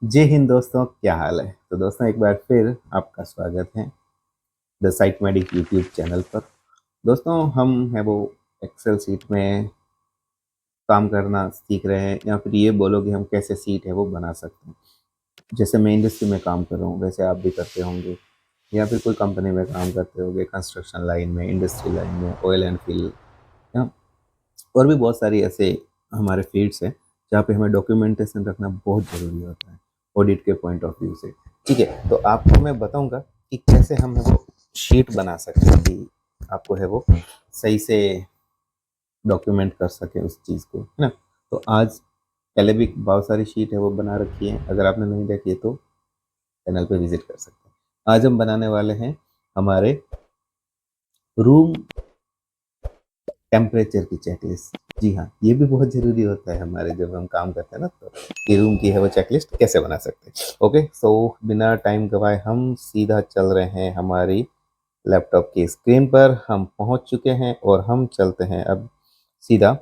जय हिंद दोस्तों, क्या हाल है। तो दोस्तों एक बार फिर आपका स्वागत है the site medic YouTube channel पर। दोस्तों हम है वो एक्सेल सीट में काम करना सीख रहे हैं, या फिर ये बोलो कि हम कैसे सीट है वो बना सकते हैं। जैसे मैं इंडस्ट्री में काम कर रहा हूँ, वैसे आप भी करते होंगे, या फिर कोई कंपनी में काम करते होंगे, कंस्ट्रक्शन लाइन में, इंडस्ट्री लाइन में, ऑयल एंड फील्ड, या और भी बहुत सारी ऐसे हमारे फील्ड्स हैं जहाँ पे हमें डॉक्यूमेंटेशन रखना बहुत ज़रूरी होता है ऑडिट के पॉइंट ऑफ व्यू से। ठीक है, तो आपको मैं बताऊंगा कि कैसे हम है वो शीट बना सकते हैं कि आपको है वो सही से डॉक्यूमेंट कर सके उस चीज़ को, है ना। तो आज पहले भी बहुत सारी शीट है वो बना रखी है, अगर आपने नहीं देखी है तो चैनल पे विजिट कर सकते हैं। आज हम बनाने वाले हैं हमारे रूम टेम्परेचर की चेकलिस्ट। जी हाँ, ये भी बहुत ज़रूरी होता है हमारे जब हम काम करते हैं ना, तो ये रूम की है वो चेकलिस्ट कैसे बना सकते हैं। ओके, सो बिना टाइम गवाए हम सीधा चल रहे हैं हमारी लैपटॉप की स्क्रीन पर। हम पहुंच चुके हैं और हम चलते हैं अब सीधा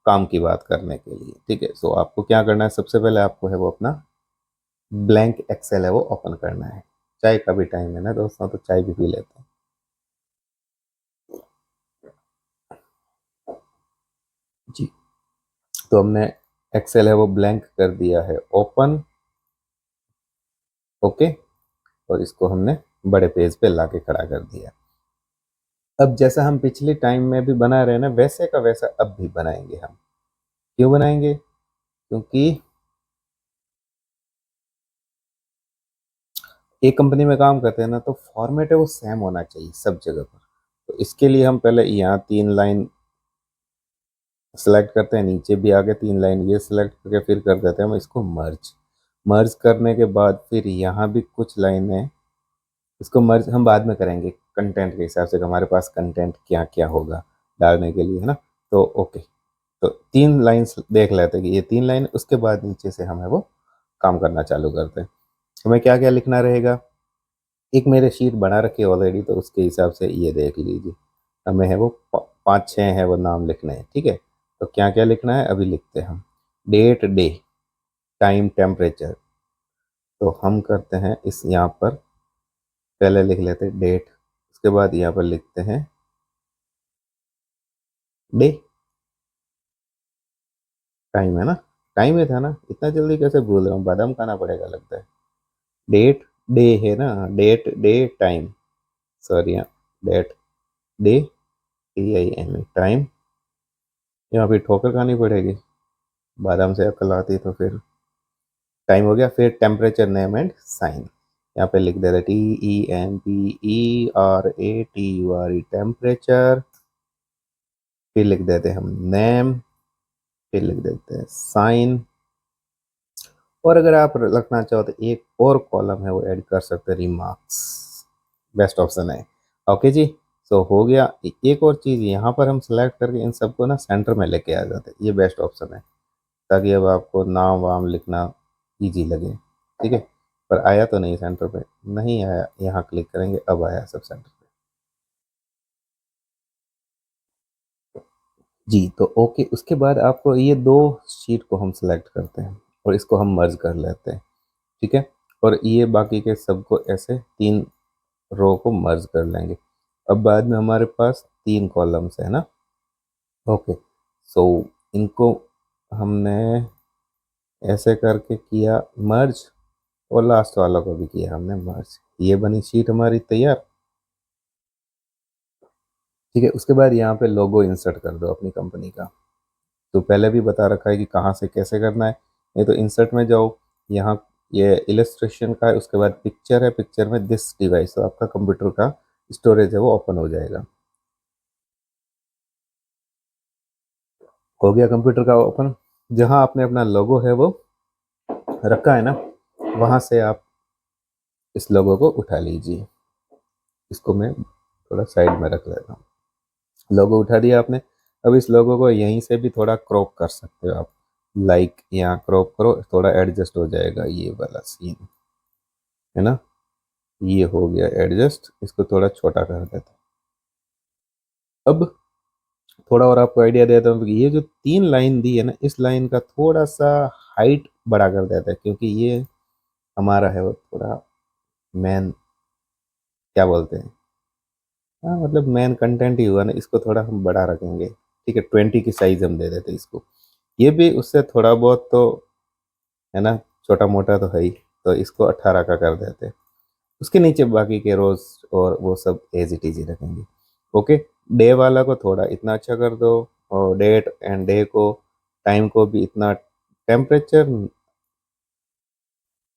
काम की बात करने के लिए। ठीक है, सो आपको क्या करना है, सबसे पहले आपको है वो अपना ब्लैंक एक्सेल है वो ओपन करना है। चाय का भी टाइम है ना दोस्तों, तो चाय भी पी लेते हैं। जी, तो हमने एक्सेल है वो ब्लैंक कर दिया है ओपन। ओके, और इसको हमने बड़े पेज पे लाके खड़ा कर दिया। अब जैसा हम पिछले टाइम में भी बना रहे हैं ना, वैसे का वैसा अब भी बनाएंगे हम। क्यों बनाएंगे? क्योंकि एक कंपनी में काम करते हैं ना, तो फॉर्मेट है वो सेम होना चाहिए सब जगह पर। तो इसके लिए हम पहले यहाँ 3 लाइन सेलेक्ट करते हैं, नीचे भी आगे 3 लाइन ये सेलेक्ट करके फिर कर देते हैं हम इसको मर्ज। मर्ज करने के बाद फिर यहाँ भी कुछ लाइनें, इसको मर्ज हम बाद में करेंगे कंटेंट के हिसाब से कि हमारे पास कंटेंट क्या क्या होगा डालने के लिए, है ना। तो ओके, तो 3 लाइन देख लेते हैं कि ये 3 लाइन, उसके बाद नीचे से हमें वो काम करना चालू करते हैं। हमें क्या क्या लिखना रहेगा, एक मेरे शीट बना रखी है ऑलरेडी, तो उसके हिसाब से ये देख लीजिए। हमें है वो 5-6 है वो नाम लिखने हैं। ठीक है, तो क्या क्या लिखना है अभी लिखते हैं हम। Date, day, time, temperature. तो हम करते हैं इस यहाँ पर पहले लिख लेते हैं डेट, उसके बाद यहाँ पर लिखते हैं डे। टाइम है ना, टाइम ही था ना, इतना जल्दी कैसे भूल रहा हूँ, बादाम खाना पड़ेगा लगता है। डेट, डे है ना, डेट, डे, टाइम, सॉरी यहाँ डेट, डे, TIME, टाइम। यहाँ पे ठोकर खानी पड़ेगी, बादाम से अकल आती तो फिर टाइम हो गया। फिर टेम्परेचर, नेम एंड साइन, यहाँ पे लिख देते TEMPERATURE टेम्परेचर। फिर लिख देते हम नेम, फिर लिख देते हैं साइन। और अगर आप रखना चाहो तो एक और कॉलम है वो ऐड कर सकते हैं, रिमार्क्स। बेस्ट ऑप्शन है। ओके जी, सो हो गया। एक और चीज़ यहाँ पर हम सेलेक्ट करके इन सबको ना सेंटर में लेके आ जाते हैं, ये बेस्ट ऑप्शन है, ताकि अब आपको नाम वाम लिखना इजी लगे। ठीक है, पर आया तो नहीं सेंटर पे, नहीं आया, यहाँ क्लिक करेंगे अब आया सब सेंटर पे। जी, तो ओके, उसके बाद आपको ये 2 शीट को हम सेलेक्ट करते हैं और इसको हम मर्ज कर लेते हैं। ठीक है, और ये बाकी के सबको ऐसे 3 रो को मर्ज कर लेंगे। अब बाद में हमारे पास 3 कॉलम्स है ना। ओके, सो इनको हमने ऐसे करके किया मर्ज, और लास्ट वाला को भी किया हमने मर्ज। ये बनी शीट हमारी तैयार। ठीक है, उसके बाद यहाँ पे लोगो इंसर्ट कर दो अपनी कंपनी का। तो पहले भी बता रखा है कि कहाँ से कैसे करना है। नहीं तो इंसर्ट में जाओ, यहाँ ये इलस्ट्रेशन का है, उसके बाद पिक्चर है, पिक्चर में दिस डिवाइस, तो आपका कंप्यूटर का स्टोरेज है वो ओपन हो जाएगा। हो गया कंप्यूटर का ओपन। जहाँ आपने अपना लोगो है वो रखा है ना, वहाँ से आप इस लोगो को उठा लीजिए। इसको मैं थोड़ा साइड में रख लेता हूँ। लोगो उठा दिया आपने। अब इस लोगो को यहीं से भी थोड़ा क्रॉप कर सकते हो आप, लाइक यहाँ क्रॉप करो, थोड़ा एडजस्ट हो जाएगा ये वाला सीन, है ना। ये हो गया एडजस्ट, इसको थोड़ा छोटा कर देते हैं। अब थोड़ा और आपको आइडिया देता हूँ कि ये जो 3 लाइन दी है ना, इस लाइन का थोड़ा सा हाइट बड़ा कर देते हैं, क्योंकि ये हमारा है वो थोड़ा मेन, क्या बोलते हैं, हाँ मतलब मेन कंटेंट ही हुआ ना, इसको थोड़ा हम बड़ा रखेंगे। ठीक है, 20 की साइज हम दे देते हैं इसको। ये भी उससे थोड़ा बहुत तो है ना, छोटा मोटा तो है ही, तो इसको 18 का कर देते हैं। उसके नीचे बाकी के रोज और वो सब एज इट इज ही रखेंगे। ओके, डे वाला को थोड़ा इतना अच्छा कर दो, और डेट एंड डे को, टाइम को भी इतना, टेम्परेचर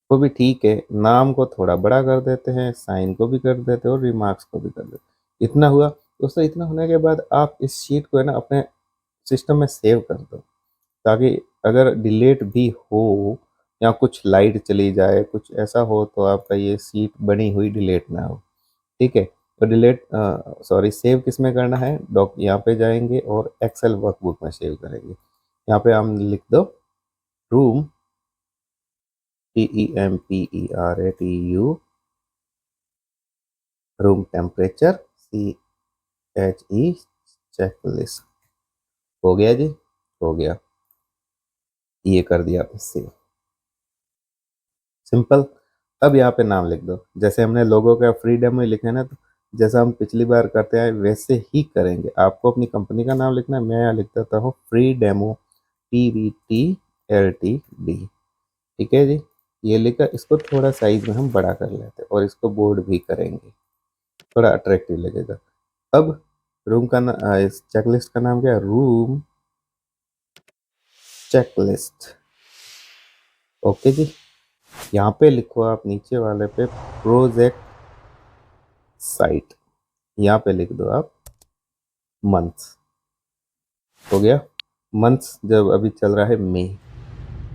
को भी ठीक है, नाम को थोड़ा बड़ा कर देते हैं, साइन को भी कर देते हैं और रिमार्क्स को भी कर देते हैं। इतना हुआ दोस्तों। इतना होने के बाद आप इस शीट को है ना अपने सिस्टम में सेव कर दो, ताकि अगर डिलीट भी हो या कुछ लाइट चली जाए, कुछ ऐसा हो, तो आपका ये सीट बनी हुई डिलीट ना हो। ठीक है, तो डिलीट सॉरी सेव किस में करना है, डॉक यहाँ पे जाएंगे और एक्सेल वर्कबुक में सेव करेंगे। यहाँ पे हम लिख दो room, TEMPERATU, room temperature, CHE, checklist. हो गया जी, हो गया, ये कर दिया आपने सेव। सिंपल। अब यहाँ पे नाम लिख दो, जैसे हमने लोगों का फ्री डेमो लिखा है ना, तो जैसा हम पिछली बार करते हैं वैसे ही करेंगे। आपको अपनी कंपनी का नाम लिखना है, मैं यहाँ लिख देता हूँ फ्री डेमो, PVTLTD। ठीक है जी, ये लिखा। इसको थोड़ा साइज में हम बड़ा कर लेते हैं और इसको बोर्ड भी करेंगे, थोड़ा अट्रैक्टिव लगेगा। अब रूम का इस चेकलिस्ट का नाम क्या है, रूम चेकलिस्ट। ओके जी, यहाँ पे लिखो आप नीचे वाले पे प्रोजेक्ट साइट, यहाँ पे लिख दो आप मंथ। हो गया। मंथ्स जब अभी चल रहा है मई,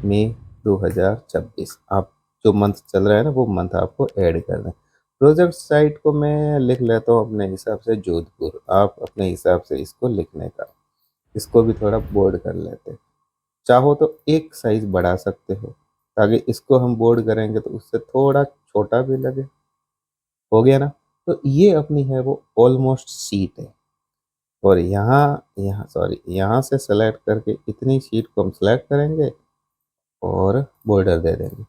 मई 2026, आप जो मंथ चल रहा है ना वो मंथ आपको ऐड करना है। प्रोजेक्ट साइट को मैं लिख लेता हूँ अपने हिसाब से जोधपुर, आप अपने हिसाब से इसको लिखने का, इसको भी थोड़ा बोर्ड कर लेते हैं। चाहो तो एक साइज बढ़ा सकते हो, ताकि इसको हम बोर्ड करेंगे तो उससे थोड़ा छोटा भी लगे। हो गया ना। तो ये अपनी है वो ऑलमोस्ट सीट है। और यहाँ यहाँ सॉरी यहाँ से सेलेक्ट करके इतनी शीट को हम सेलेक्ट करेंगे और बॉर्डर दे देंगे,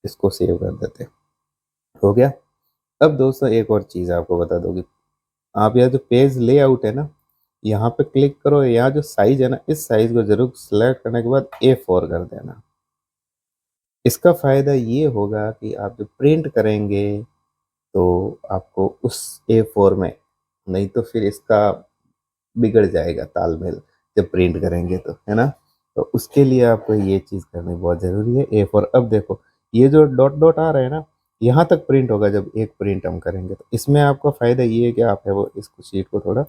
इसको सेव कर देते हैं। हो गया। अब दोस्तों एक और चीज़ आपको बता दोगे, आप यहाँ जो पेज लेआउट है ना, यहाँ पे क्लिक करो, यहाँ जो साइज है ना, इस साइज को जरूर सेलेक्ट करने के बाद A4 कर देना। इसका फायदा ये होगा कि आप जब प्रिंट करेंगे तो आपको उस A4 में, नहीं तो फिर इसका बिगड़ जाएगा तालमेल जब प्रिंट करेंगे तो, है ना। तो उसके लिए आपको ये चीज़ करनी बहुत ज़रूरी है। A4। अब देखो ये जो डॉट डॉट आ रहा है ना, यहाँ तक प्रिंट होगा जब एक प्रिंट हम करेंगे। तो इसमें आपका फ़ायदा ये है कि आप है वो इसको शीट को थोड़ा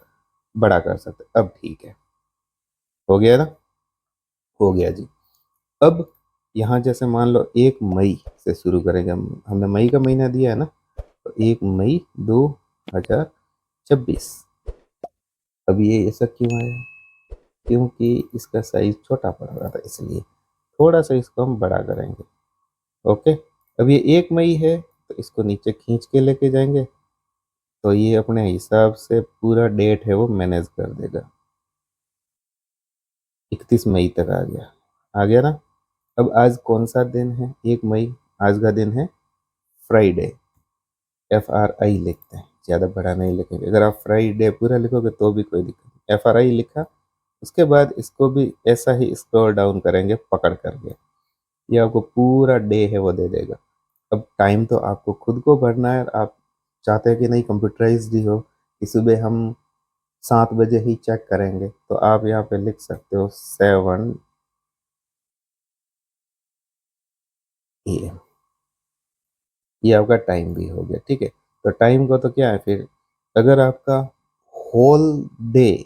बड़ा कर सकते हैं। अब ठीक है, हो गया ना, हो गया जी। अब यहाँ जैसे मान लो 1 मई से शुरू करेंगे हम, हमने मई का महीना दिया है ना, तो 1 मई 2026। अब ये ऐसा क्यों आया, क्योंकि इसका साइज छोटा पड़ रहा था, इसलिए थोड़ा सा इसको हम बड़ा करेंगे। ओके। अब ये 1 मई है, तो इसको नीचे खींच के लेके जाएंगे, तो ये अपने हिसाब से पूरा डेट है वो मैनेज कर देगा। 31 मई तक आ गया, आ गया ना। अब आज कौन सा दिन है, 1 मई, आज का दिन है फ्राइडे। FRI लिखते हैं, ज़्यादा बड़ा नहीं लिखेंगे। अगर आप फ्राइडे पूरा लिखोगे तो भी कोई दिक्कत नहीं, FRI लिखा। उसके बाद इसको भी ऐसा ही स्क्रॉल डाउन करेंगे पकड़ करके, ये आपको पूरा डे है वो दे देगा। अब टाइम तो आपको खुद को भरना है, आप चाहते हैं कि नहीं कंप्यूटराइज्ड ही हो, कि सुबह हम 7 बजे ही चेक करेंगे, तो आप यहाँ पे लिख सकते हो 7 AM। ये आपका टाइम भी हो गया। ठीक है, तो टाइम को तो क्या है फिर, अगर आपका होल डे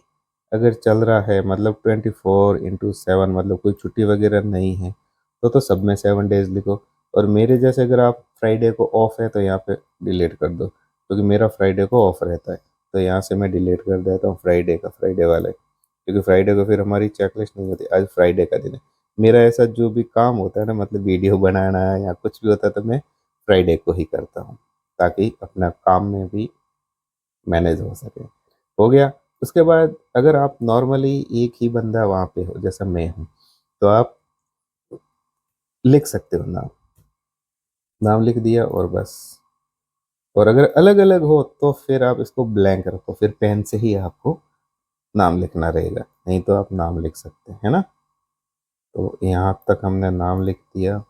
अगर चल रहा है, मतलब 24/7, मतलब कोई छुट्टी वगैरह नहीं है, तो सब में 7 डेज लिखो। और मेरे जैसे अगर आप फ्राइडे को ऑफ है तो यहाँ पे डिलीट कर दो, क्योंकि मेरा फ्राइडे को ऑफ रहता है, तो यहाँ से मैं डिलीट कर देता हूँ फ्राइडे का, फ्राइडे वाले, क्योंकि फ्राइडे को फिर हमारी चेकलिस्ट नहीं होती। आज फ्राइडे का दिन है, मेरा ऐसा जो भी काम होता है ना, मतलब वीडियो बनाना या कुछ भी होता है, तो मैं फ्राइडे को ही करता हूँ, ताकि अपना काम में भी मैनेज हो सके। हो गया। उसके बाद अगर आप नॉर्मली एक ही बंदा वहाँ पे हो, जैसा मैं हूँ, तो आप लिख सकते हो नाम। नाम लिख दिया और बस। और अगर अलग अलग हो तो फिर आप इसको ब्लैंक रखो, फिर पेन से ही आपको नाम लिखना रहेगा, नहीं तो आप नाम लिख सकते हैं, है ना। तो यहाँ तक हमने नाम लिख दिया।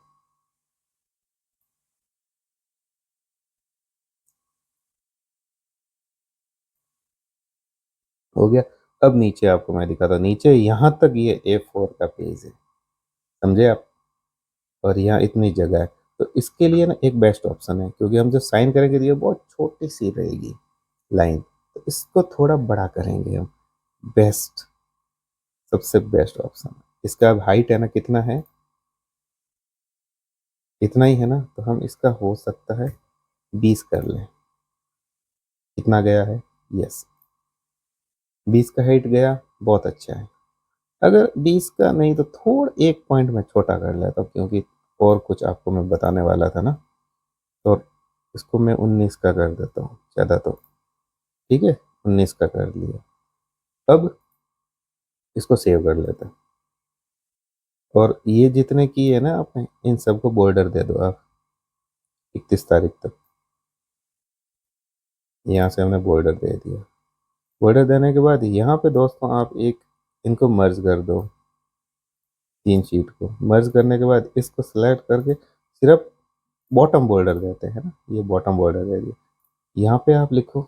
हो गया। अब नीचे आपको मैं दिखाता हूँ, नीचे यहाँ तक ये A4 का पेज है, समझे आप। और यहाँ इतनी जगह है, तो इसके लिए ना एक बेस्ट ऑप्शन है, क्योंकि हम जो साइन करेंगे तो ये बहुत छोटी सी रहेगी लाइन, तो इसको थोड़ा बड़ा करेंगे हम। बेस्ट, सबसे बेस्ट ऑप्शन। इसका अब हाइट है ना, कितना है, इतना ही है ना, तो हम इसका हो सकता है 20 कर लें। कितना गया है, यस, 20 का हाइट गया, बहुत अच्छा है। अगर 20 का नहीं तो थोड़ा एक पॉइंट में छोटा कर लेता हूँ, क्योंकि और कुछ आपको मैं बताने वाला था ना, तो इसको मैं 19 का कर देता हूँ ज़्यादा तो। ठीक है, 19 का कर लिया। अब इसको सेव कर लेते हैं। और ये जितने की है ना आपने, इन सबको बॉर्डर दे दो आप 31 तारीख तक। यहाँ से हमने बॉर्डर दे दिया। बॉर्डर देने के बाद यहाँ पे दोस्तों आप एक इनको मर्ज कर दो, तीन शीट को मर्ज करने के बाद इसको सेलेक्ट करके सिर्फ बॉटम बॉर्डर देते हैं ना, ये बॉटम बॉर्डर दे दिया। यहाँ पे आप लिखो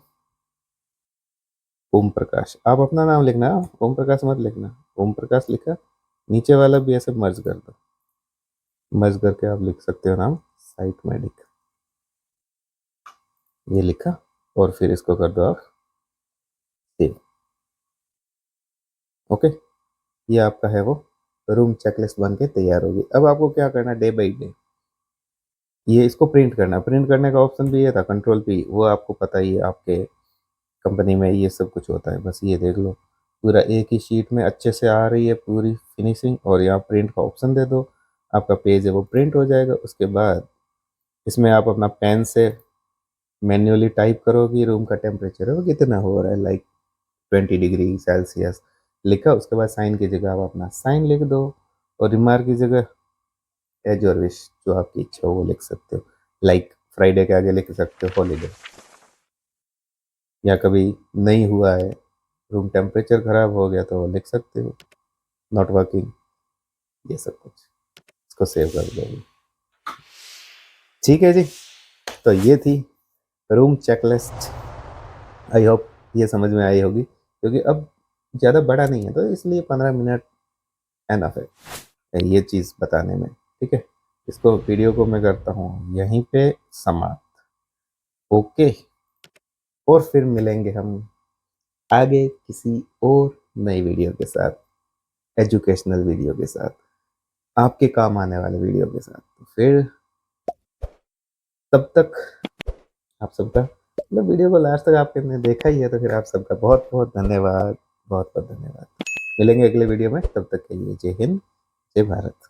ओम प्रकाश, आप अपना नाम लिखना, ओम प्रकाश मत लिखना। ओम प्रकाश लिखा, नीचे वाला भी ऐसे मर्ज कर दो। मर्ज करके आप लिख सकते हो नाम साइट मेडिक, ये लिखा। और फिर इसको कर दो आप सेव। ओके, ये आपका है वो रूम चेकलिस्ट बन के तैयार होगी। अब आपको क्या करना है, डे बाई डे ये इसको प्रिंट करना। प्रिंट करने का ऑप्शन भी ये था, कंट्रोल पी, वो आपको पता ही है, आपके कंपनी में ये सब कुछ होता है। बस ये देख लो, पूरा एक ही शीट में अच्छे से आ रही है पूरी फिनिशिंग, और यहाँ प्रिंट का ऑप्शन दे दो, आपका पेज है वो प्रिंट हो जाएगा। उसके बाद इसमें आप अपना पेन से मैन्युअली टाइप करो कि रूम का टेम्परेचर है वो कितना हो रहा है, लाइक 20 डिग्री सेल्सियस लिखा। उसके बाद साइन की जगह आप अपना साइन लिख दो, और रिमार्क की जगह एज और विश, जो आपकी इच्छा हो वो लिख सकते हो। लाइक फ्राइडे के आगे लिख सकते हो हॉलीडे, या कभी नहीं हुआ है, रूम टेम्परेचर खराब हो गया, तो वो लिख सकते हो नॉट वर्किंग, ये सब कुछ। इसको सेव कर दो। ठीक है जी, तो ये थी रूम चेकलिस्ट। आई होप ये समझ में आई होगी, क्योंकि अब ज़्यादा बड़ा नहीं है, तो इसलिए 15 मिनट एनफ है ये चीज़ बताने में। ठीक है, इसको वीडियो को मैं करता हूँ यहीं पे समाप्त। ओके, और फिर मिलेंगे हम आगे किसी और नई वीडियो के साथ, एजुकेशनल वीडियो के साथ, आपके काम आने वाले वीडियो के साथ। तो फिर तब तक आप सबका, मतलब वीडियो को लास्ट तक आपने देखा ही है, तो फिर आप सबका बहुत बहुत धन्यवाद, बहुत बहुत धन्यवाद। मिलेंगे अगले वीडियो में, तब तक के लिए जय हिंद, जय भारत।